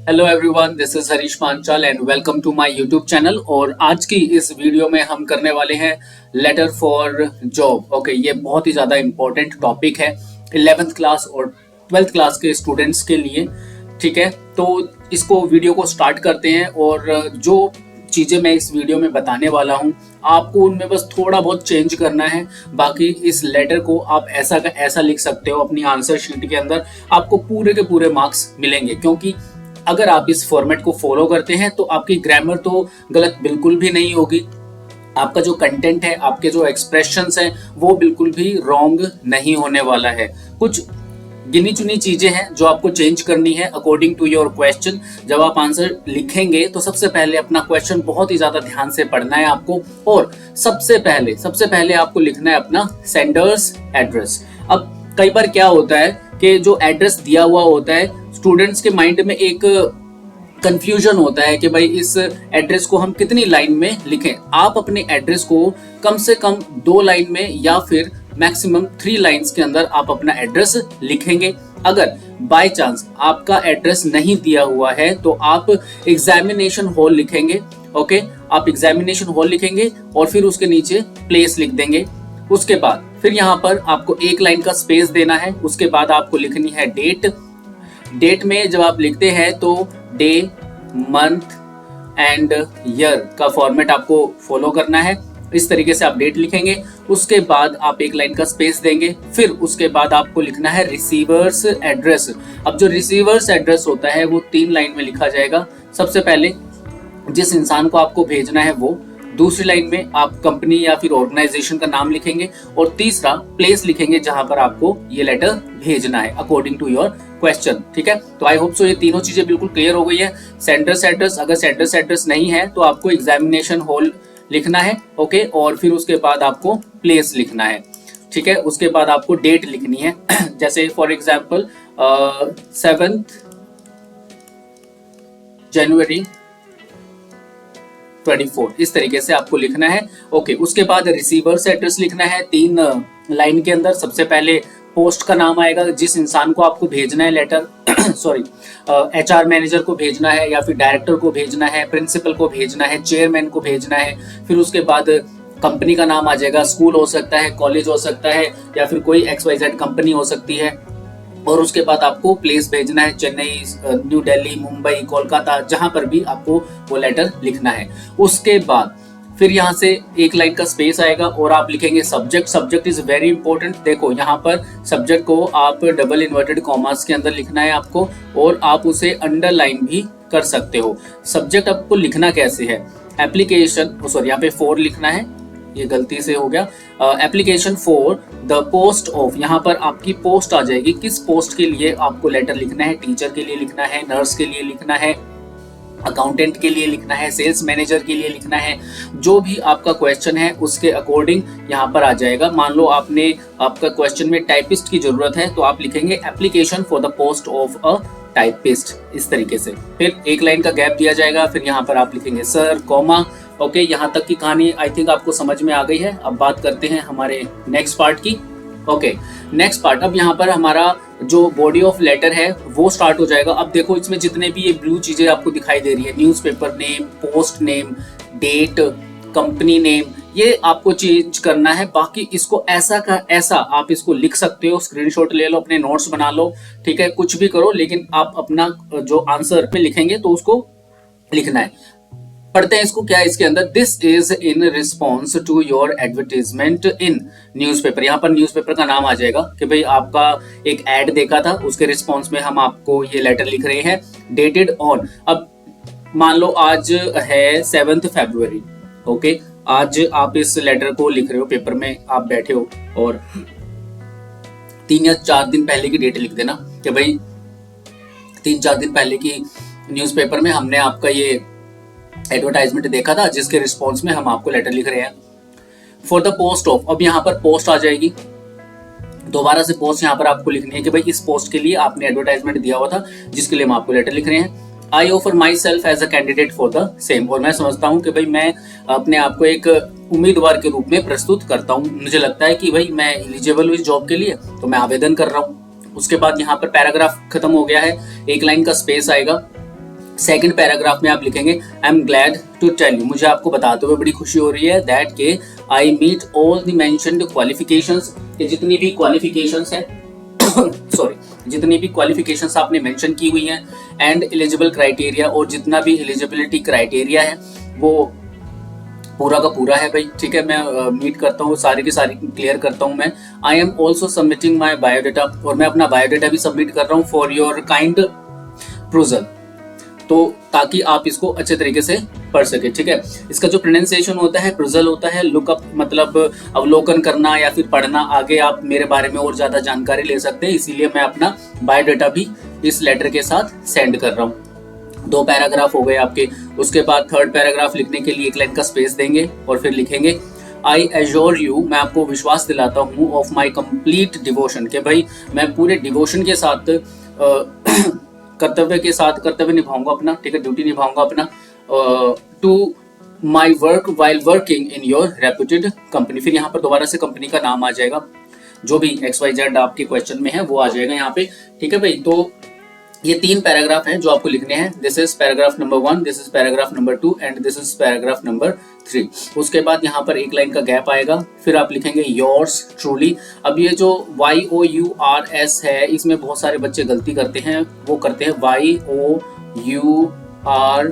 Hello everyone, this is Harish Panchal and welcome to my YouTube channel. और आज की इस वीडियो में हम करने वाले हैं लेटर फॉर जॉब। ओके, ये बहुत ही ज़्यादा इम्पोर्टेंट टॉपिक है 11th क्लास और 12th क्लास के स्टूडेंट्स के लिए। ठीक है, तो इसको वीडियो को स्टार्ट करते हैं। और जो चीज़ें मैं इस वीडियो में बताने वाला हूँ आपको उनमें बस थोड़ा बहुत चेंज करना है। बाकी इस लेटर को आप ऐसा का ऐसा लिख सकते हो अपनी आंसर शीट के अंदर, आपको पूरे के पूरे मार्क्स मिलेंगे। क्योंकि अगर आप इस फॉर्मेट को फॉलो करते हैं तो आपकी ग्रामर तो गलत बिल्कुल भी नहीं होगी, आपका जो कंटेंट है, आपके जो एक्सप्रेशंस हैं वो बिल्कुल भी रॉन्ग नहीं होने वाला है। कुछ गिनी चुनी चीजें हैं जो आपको चेंज करनी है अकॉर्डिंग टू योर क्वेश्चन। जब आप आंसर लिखेंगे तो सबसे पहले अपना क्वेश्चन बहुत ही ज्यादा ध्यान से पढ़ना है आपको। और सबसे पहले आपको लिखना है अपना सेंडर्स एड्रेस। अब कई बार क्या होता है कि जो एड्रेस दिया हुआ होता है, स्टूडेंट्स के माइंड में एक कंफ्यूजन होता है कि भाई इस एड्रेस को हम कितनी लाइन में लिखें। आप अपने एड्रेस को कम से कम 2 लाइन में या फिर मैक्सिमम 3 लाइंस के अंदर आप अपना एड्रेस लिखेंगे। अगर बाय चांस आपका एड्रेस नहीं दिया हुआ है तो आप एग्जामिनेशन हॉल लिखेंगे। ओके, आप एग्जामिनेशन हॉल लिखेंगे और फिर उसके नीचे प्लेस लिख देंगे। उसके बाद फिर यहाँ पर आपको 1 लाइन का स्पेस देना है। उसके बाद आपको लिखनी है डेट में जब आप लिखते हैं तो डे, मंथ एंड ईयर का फॉर्मेट आपको फॉलो करना है। इस तरीके से आप डेट लिखेंगे। उसके बाद आप 1 लाइन का स्पेस देंगे। फिर उसके बाद आपको लिखना है रिसीवर्स एड्रेस। अब जो रिसीवर्स एड्रेस होता है वो 3 लाइन में लिखा जाएगा। सबसे पहले जिस इंसान को आपको भेजना है वो, दूसरी लाइन में आप कंपनी या फिर ऑर्गेनाइजेशन का नाम लिखेंगे और तीसरा प्लेस लिखेंगे जहां पर आपको ये लेटर भेजना है अकॉर्डिंग टू योर क्वेश्चन। ठीक है, तो आई होप सो ये तीनों चीजें बिल्कुल क्लियर हो गई है। सेंडर्स एड्रेस, अगर सेंडर्स एड्रेस नहीं है तो आपको एग्जामिनेशन हॉल लिखना है। ओके, और फिर उसके बाद आपको प्लेस लिखना है। ठीक है, उसके बाद आपको डेट लिखनी है। जैसे फॉर एग्जाम्पल 7 जनवरी 24, इस तरीके से आपको लिखना है। ओके, उसके बाद रिसीवर्स एड्रेस लिखना है 3 लाइन के अंदर। सबसे पहले पोस्ट का नाम आएगा, जिस इंसान को आपको भेजना है लेटर सॉरी, HR मैनेजर को भेजना है या फिर डायरेक्टर को भेजना है, प्रिंसिपल को भेजना है, चेयरमैन को भेजना है। फिर उसके बाद कंपनी का नाम आ जाएगा, स्कूल हो सकता है, कॉलेज हो सकता है या फिर कोई XYZ कंपनी हो सकती है। और उसके बाद आपको प्लेस भेजना है, चेन्नई, न्यू दिल्ली, मुंबई, कोलकाता, जहां पर भी आपको वो लेटर लिखना है। उसके बाद फिर यहाँ से 1 लाइन का स्पेस आएगा और आप लिखेंगे subject. Subject is very important. देखो यहाँ पर सब्जेक्ट को आप डबल इन्वर्टेड कॉमास के अंदर लिखना है आपको, और आप उसे अंडरलाइन भी कर सकते हो। सब्जेक्ट आपको लिखना कैसे है, एप्लीकेशन, सॉरी यहाँ पे 4 लिखना है, ये गलती से हो गया। Application for the post of, यहाँ पर आपकी पोस्ट आ जाएगी, किस पोस्ट के लिए आपको लेटर लिखना है। टीचर के लिए लिखना है, नर्स के लिए लिखना है, अकाउंटेंट के लिए लिखना है, सेल्स मैनेजर के लिए लिखना है। जो भी आपका क्वेश्चन है उसके अकॉर्डिंग यहाँ पर आ जाएगा। मान लो आपका क्वेश्चन में टाइपिस्ट की जरूरत है तो आप लिखेंगे application for the post of a typist, इस तरीके से। फिर 1 लाइन का गैप दिया जाएगा, फिर यहाँ पर आप लिखेंगे सर, कॉमा। ओके, यहाँ तक की कहानी आई थिंक आपको समझ में आ गई है। अब बात करते हैं हमारे नेक्स्ट पार्ट की। ओके, नेक्स्ट पार्ट, अब यहाँ पर हमारा जो बॉडी ऑफ लेटर है वो स्टार्ट हो जाएगा। अब देखो इसमें जितने भी ये ब्लू चीजें आपको दिखाई दे रही है, newspaper name, post name, date, company name, ये आपको चेंज करना है। बाकी इसको ऐसा का ऐसा आप इसको लिख सकते हो, स्क्रीनशॉट ले लो, अपने नोट्स बना लो। ठीक है, कुछ भी करो, लेकिन आप अपना जो आंसर में लिखेंगे तो उसको लिखना है। पढ़ते हैं इसको, क्या है इसके अंदर। This is in response to your advertisement in newspaper. यहाँ पर न्यूज़पेपर का नाम आ जाएगा कि भाई आपका एक एड देखा था, उसके रिस्पॉन्स में हम आपको ये लेटर लिख रहे हैं। डेटेड ऑन, अब मान लो आज है 7 फरवरी। ओके, आज आप इस लेटर को लिख रहे हो, पेपर में आप बैठे हो और 3 या 4 दिन पहले की डेट लिख देना कि भाई 3-4 दिन पहले की न्यूज़पेपर में हमने आपका ये एडवर्टाइजमेंट देखा था, जिसके रिस्पॉन्स में हम आपको लेटर लिख रहे हैं। फॉर द पोस्ट ऑफ, अब यहाँ पर पोस्ट आ जाएगी, दोबारा से पोस्ट यहाँ पर आपको लिखनी है कि भाई इस पोस्ट के लिए आपने एडवर्टाइजमेंट दिया हुआ था, जिसके लिए हम आपको लेटर लिख रहे हैं। I offer myself as a candidate for the same, और मैं समझता हूँ कि भाई मैं अपने आप को एक उम्मीदवार के रूप में प्रस्तुत करता हूँ। मुझे लगता है कि भाई मैं एलिजिबल हूँ इस जॉब के लिए, तो मैं आवेदन कर रहा हूँ। उसके बाद यहाँ पर पैराग्राफ खत्म हो गया है, 1 लाइन का स्पेस आएगा। सेकंड पैराग्राफ में आप लिखेंगे I am glad to tell you, मुझे आपको बताते हुए बड़ी खुशी हो रही है दैट के I meet all the mentioned qualifications, कि जितनी भी क्वालिफिकेशंस है सॉरी जितनी भी क्वालिफिकेशंस आपने मेंशन की हुई हैं एंड एलिजिबल क्राइटेरिया, और जितना भी एलिजिबिलिटी क्राइटेरिया है वो पूरा का पूरा है भाई, ठीक है। मैं मीट करता हूँ, सारी की सारी क्लियर करता हूँ मैं। I am also submitting my biodata, और मैं अपना बायोडाटा भी सबमिट कर रहा हूँ फॉर योर काइंड प्रोजल, तो ताकि आप इसको अच्छे तरीके से पढ़ सके, ठीक है। इसका जो प्रोनाउंसिएशन होता है प्रोजल होता है, लुकअप मतलब अवलोकन करना या फिर पढ़ना। आगे आप मेरे बारे में और ज्यादा जानकारी ले सकते हैं, इसीलिए मैं अपना बायोडाटा भी इस लेटर के साथ सेंड कर रहा हूँ। 2 पैराग्राफ हो गए आपके। उसके बाद थर्ड पैराग्राफ लिखने के लिए 1 लाइन का स्पेस देंगे और फिर लिखेंगे आई एश्योर यू, मैं आपको विश्वास दिलाता हूँ ऑफ माई कंप्लीट डिवोशन, के भाई मैं पूरे डिवोशन के साथ कर्तव्य निभाऊंगा अपना, ठीक है, ड्यूटी निभाऊंगा अपना to my work while working in your reputed company. फिर यहाँ पर दोबारा से कंपनी का नाम आ जाएगा, जो भी XYZ आपके क्वेश्चन में है वो आ जाएगा यहाँ पे, ठीक है भाई। तो ये 3 पैराग्राफ हैं जो आपको लिखने हैं। This is paragraph number 1, this is paragraph number 2 and this is paragraph number 3। उसके बाद यहाँ पर 1 लाइन का गैप आएगा, फिर आप लिखेंगे योर्स ट्रूली। अब ये जो YOURS है, इसमें बहुत सारे बच्चे गलती करते हैं, वो करते हैं YOUR,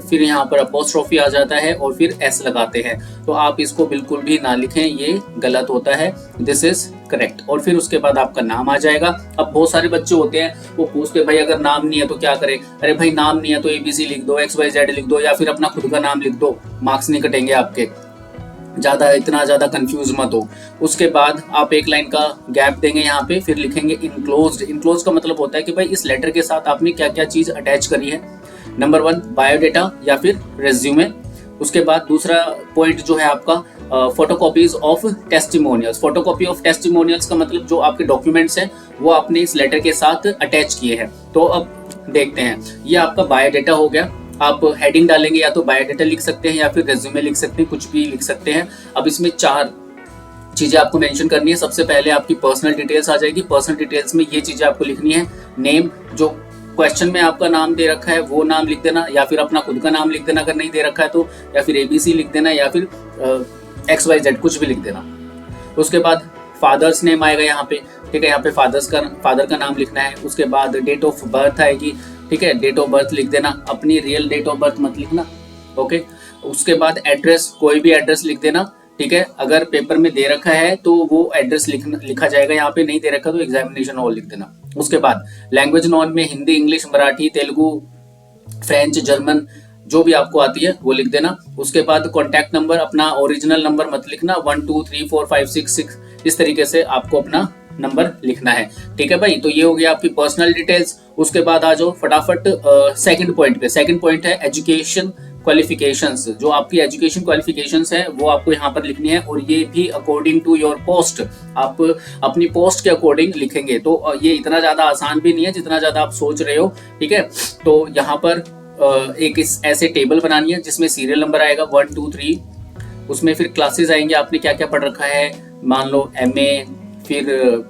फिर यहाँ पर अपोस्ट्रोफी आ जाता है और फिर S लगाते हैं, तो आप इसको बिल्कुल भी ना लिखें, ये गलत होता है। This is correct. और फिर उसके बाद आपका नाम आ जाएगा। अब बहुत सारे बच्चे होते हैं वो पूछते भाई अगर नाम नहीं है तो क्या करें? अरे भाई नाम नहीं है तो ABC लिख दो, XYZ लिख दो, या फिर अपना खुद का नाम लिख दो, मार्क्स नहीं कटेंगे आपके। इतना ज्यादा कंफ्यूज मत हो। उसके बाद आप 1 लाइन का गैप देंगे यहाँ पे, फिर लिखेंगे इनक्लोज्ड। इनक्लोज का मतलब होता है कि भाई इस लेटर के साथ आपने क्या क्या चीज अटैच करी है। नंबर 1 बायोडेटा या फिर रेज्यूमे। उसके बाद दूसरा पॉइंट जो है आपका photocopies of testimonials. Photocopy of testimonials का मतलब जो आपके डॉक्यूमेंट्स हैं वो आपने इस लेटर के साथ अटैच किए हैं। तो अब देखते हैं, ये आपका बायोडेटा हो गया। आप हेडिंग डालेंगे, या तो बायोडेटा लिख सकते हैं या फिर रेज्यूमे लिख सकते हैं, कुछ भी लिख सकते हैं। अब इसमें 4 चीजें आपको मेंशन करनी है। सबसे पहले आपकी पर्सनल डिटेल्स आ जाएगी। पर्सनल डिटेल्स में ये चीजें आपको लिखनी है। नेम, जो क्वेश्चन में आपका नाम दे रखा है वो नाम लिख देना, या फिर अपना खुद का नाम लिख देना अगर नहीं दे रखा है तो, या फिर ABC लिख देना, या फिर XYZ कुछ भी लिख देना। उसके बाद फादर्स नेम आएगा यहाँ पे, ठीक है, यहाँ पे फादर का नाम लिखना है। उसके बाद डेट ऑफ बर्थ आएगी, ठीक है, डेट ऑफ बर्थ लिख देना, अपनी रियल डेट ऑफ बर्थ मत लिखना, ओके। उसके बाद एड्रेस, कोई भी एड्रेस लिख देना, ठीक है। अगर पेपर में दे रखा है तो वो एड्रेस लिखा जाएगा, यहाँ पे नहीं दे रखा तो एग्जामिनेशन हॉल लिख देना। उसके बाद लैंग्वेज नॉन में Hindi, English, Marathi, Telugu, French, German, जो भी आपको आती है वो लिख देना। उसके बाद कॉन्टैक्ट नंबर, अपना ओरिजिनल नंबर मत लिखना, 1 2 3 4 5 6 6 इस तरीके से आपको अपना नंबर लिखना है, ठीक है भाई। तो ये हो गया आपकी पर्सनल डिटेल्स। उसके बाद आ जाओ फटाफट सेकंड पॉइंट पे। सेकंड पॉइंट है एजुकेशन क्वालिफिकेशंस। जो आपकी एजुकेशन क्वालिफिकेशंस है वो आपको यहाँ पर लिखनी है, और ये भी अकॉर्डिंग टू योर पोस्ट, आप अपनी पोस्ट के अकॉर्डिंग लिखेंगे। तो ये इतना ज्यादा आसान भी नहीं है जितना ज्यादा आप सोच रहे हो, ठीक है। तो यहाँ पर एक ऐसे टेबल बनानी है जिसमें सीरियल नंबर आएगा 1 2 3, उसमें फिर क्लासेस आएंगे, आपने क्या क्या पढ़ रखा है, मान लो MA, फिर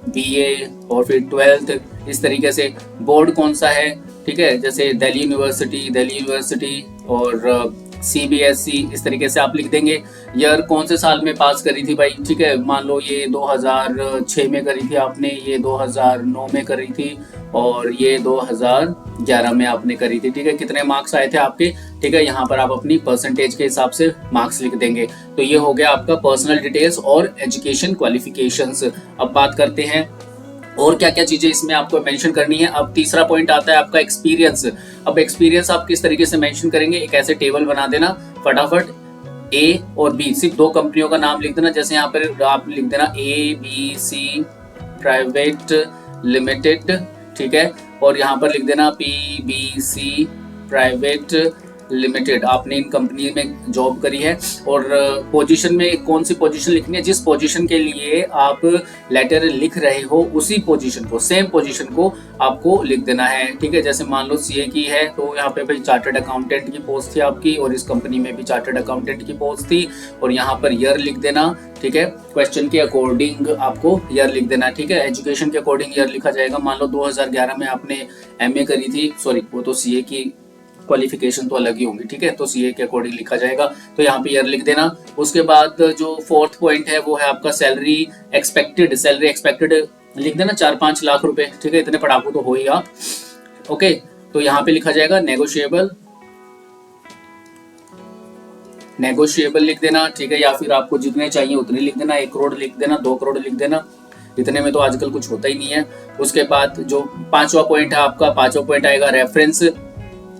BA और फिर 12th, इस तरीके से बोर्ड कौन सा है, ठीक है, जैसे दिल्ली यूनिवर्सिटी और CBSE, इस तरीके से आप लिख देंगे। ईयर कौन से साल में पास करी थी भाई, ठीक है, मान लो ये 2006 में करी थी आपने, ये 2009 में करी थी, और ये 2011 में आपने करी थी, ठीक है। कितने मार्क्स आए थे आपके, ठीक है, यहाँ पर आप अपनी परसेंटेज के हिसाब से मार्क्स लिख देंगे। तो ये हो गया आपका पर्सनल डिटेल्स और एजुकेशन क्वालिफिकेशंस। अब बात करते हैं और क्या क्या चीजें इसमें आपको मेंशन करनी है। अब तीसरा पॉइंट आता है आपका एक्सपीरियंस। अब एक्सपीरियंस आप किस तरीके से मेंशन करेंगे, एक ऐसे टेबल बना देना फटाफट। A और B, सिर्फ 2 कंपनियों का नाम लिख देना। जैसे यहाँ पर आप लिख देना ABC प्राइवेट लिमिटेड, ठीक है, और यहाँ पर लिख देना PBC प्राइवेट लिमिटेड। आपने इन कंपनी में जॉब करी है, और पोजीशन में कौन सी पोजीशन लिखनी है, जिस पोजीशन के लिए आप लेटर लिख रहे हो उसी पोजीशन को, सेम पोजीशन को आपको लिख देना है, ठीक है। जैसे मान लो CA की है तो यहाँ पे भाई चार्टर्ड अकाउंटेंट की पोस्ट थी आपकी, और इस कंपनी में भी चार्टर्ड अकाउंटेंट की पोस्ट थी, और यहाँ पर ईयर लिख देना, ठीक है। क्वेश्चन के अकॉर्डिंग आपको ईयर लिख देना, ठीक है। एजुकेशन के अकॉर्डिंग ईयर लिखा जाएगा। मान लो 2011 में आपने MA करी थी, सॉरी वो तो CA की क्वालिफिकेशन तो अलग ही होंगी, ठीक है। तो सीए के अकॉर्डिंग लिखा जाएगा, तो यहाँ पे ईयर लिख देना। उसके बाद जो फोर्थ पॉइंट है वो है आपका सैलरी एक्सपेक्टेड लिख देना 4-5 लाख रुपए, ठीक है। इतने पढ़ाकू तो हो ही आप, ओके। तो यहाँ पे लिखा जाएगा नेगोशिएबल लिख देना, ठीक है। या फिर आपको जितने चाहिए उतने लिख देना, 1 करोड़ लिख देना, 2 करोड़ लिख देना, इतने में तो आजकल कुछ होता ही नहीं है। उसके बाद जो 5वां पॉइंट है आपका, 5वां पॉइंट आएगा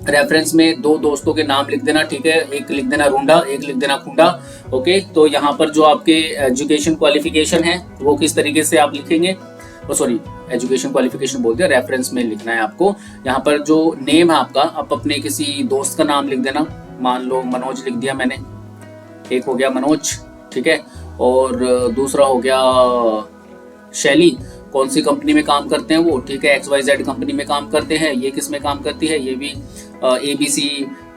रेफरेंस में 2 दोस्तों के नाम लिख देना, ठीक है। एक लिख देना रूंडा, एक लिख देना खुंडा, ओके। तो यहाँ पर जो आपके एजुकेशन क्वालिफिकेशन है वो किस तरीके से आप लिखेंगे, सॉरी एजुकेशन क्वालिफिकेशन बोलते हैं, रेफरेंस में लिखना है आपको। यहाँ पर जो नेम है आपका, आप अपने किसी दोस्त का नाम लिख देना, मान लो मनोज लिख दिया मैंने, एक हो गया मनोज, ठीक है। और दूसरा हो गया शैली, कौन सी कंपनी में काम करते हैं वो, ठीक है। XYZ कंपनी में काम करते हैं। ये किस में काम करती है, ये भी ABC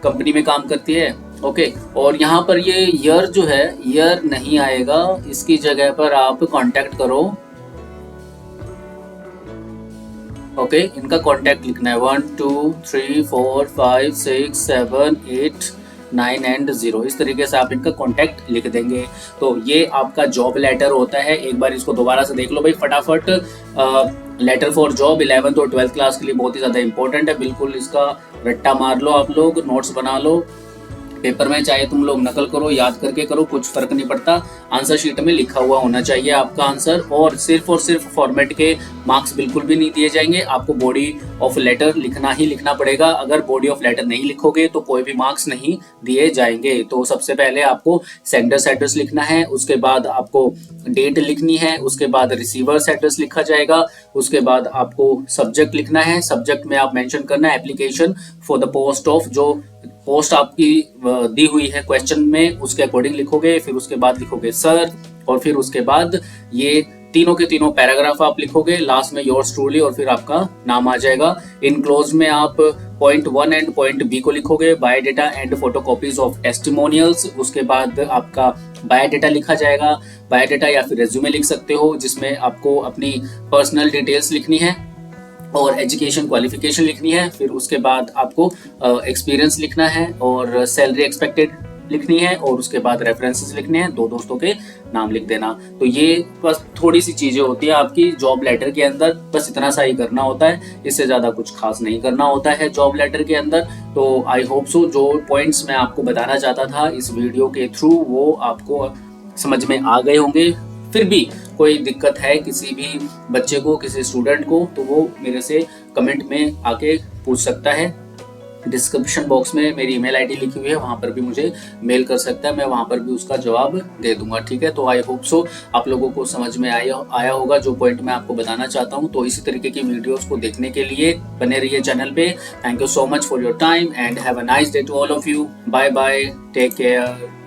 कंपनी में काम करती है, ओके। और यहाँ पर ये ईयर जो है, ईयर नहीं आएगा, इसकी जगह पर आप कांटेक्ट करो, ओके। इनका कांटेक्ट लिखना है 1 2 3 4 5 6 7 8 9 एंड 0, इस तरीके से आप इनका कांटेक्ट लिख देंगे। तो ये आपका जॉब लेटर होता है। एक बार इसको दोबारा से देख लो भाई फटाफट। लेटर फॉर जॉब 11th और 12th क्लास के लिए बहुत ही ज़्यादा इंपॉर्टेंट है, बिल्कुल इसका रट्टा मार लो आप लोग, नोट्स बना लो पेपर में, चाहे तुम लोग नकल करो, याद करके करो, कुछ फर्क नहीं पड़ता। आंसर शीट में लिखा हुआ होना चाहिए आपका आंसर, और सिर्फ फॉर्मेट के मार्क्स बिल्कुल भी नहीं दिए जाएंगे। आपको बॉडी ऑफ लेटर लिखना ही लिखना पड़ेगा। अगर बॉडी ऑफ लेटर नहीं लिखोगे तो कोई भी मार्क्स नहीं दिए जाएंगे। तो सबसे पहले आपको सेंडर्स एड्रेस लिखना है, उसके बाद आपको डेट लिखनी है, उसके बाद रिसीवर्स एड्रेस लिखा जाएगा, उसके बाद आपको सब्जेक्ट लिखना है। सब्जेक्ट में आप मेंशन करना है application for the post of, जो पोस्ट आपकी दी हुई है क्वेश्चन में उसके अकॉर्डिंग लिखोगे। फिर उसके बाद लिखोगे सर, और फिर उसके बाद ये तीनों के तीनों पैराग्राफ आप लिखोगे, लास्ट में योर्स ट्रूली, और फिर आपका नाम आ जाएगा। इन क्लोज में आप पॉइंट 1 एंड पॉइंट बी को लिखोगे, biodata and photocopies of testimonials. उसके बाद आपका बायोडेटा लिखा जाएगा, बायोडेटा या फिर रेज्यूमे लिख सकते हो, जिसमें आपको अपनी पर्सनल डिटेल्स लिखनी है और एजुकेशन क्वालिफिकेशन लिखनी है। फिर उसके बाद आपको एक्सपीरियंस लिखना है और सैलरी एक्सपेक्टेड लिखनी है, और उसके बाद रेफरेंसेस लिखने हैं, 2 दोस्तों के नाम लिख देना। तो ये बस थोड़ी सी चीजें होती है आपकी जॉब लेटर के अंदर, बस इतना सा ही करना होता है, इससे ज्यादा कुछ खास नहीं करना होता है जॉब लेटर के अंदर। तो आई होप सो जो पॉइंट्स मैं आपको बताना चाहता था इस वीडियो के थ्रू वो आपको समझ में आ गए होंगे। फिर भी कोई दिक्कत है किसी भी बच्चे को, किसी स्टूडेंट को, तो वो मेरे से कमेंट में आके पूछ सकता है। डिस्क्रिप्शन बॉक्स में मेरी ईमेल आईडी लिखी हुई है, वहां पर भी मुझे मेल कर सकता है, मैं वहां पर भी उसका जवाब दे दूंगा, ठीक है। तो आई होप सो आप लोगों को समझ में आया होगा जो पॉइंट मैं आपको बताना चाहता हूं। तो इसी तरीके की वीडियोस को देखने के लिए बने रहिए चैनल पे। Thank you so much for your time and have a nice day to all of you. Bye bye, take care.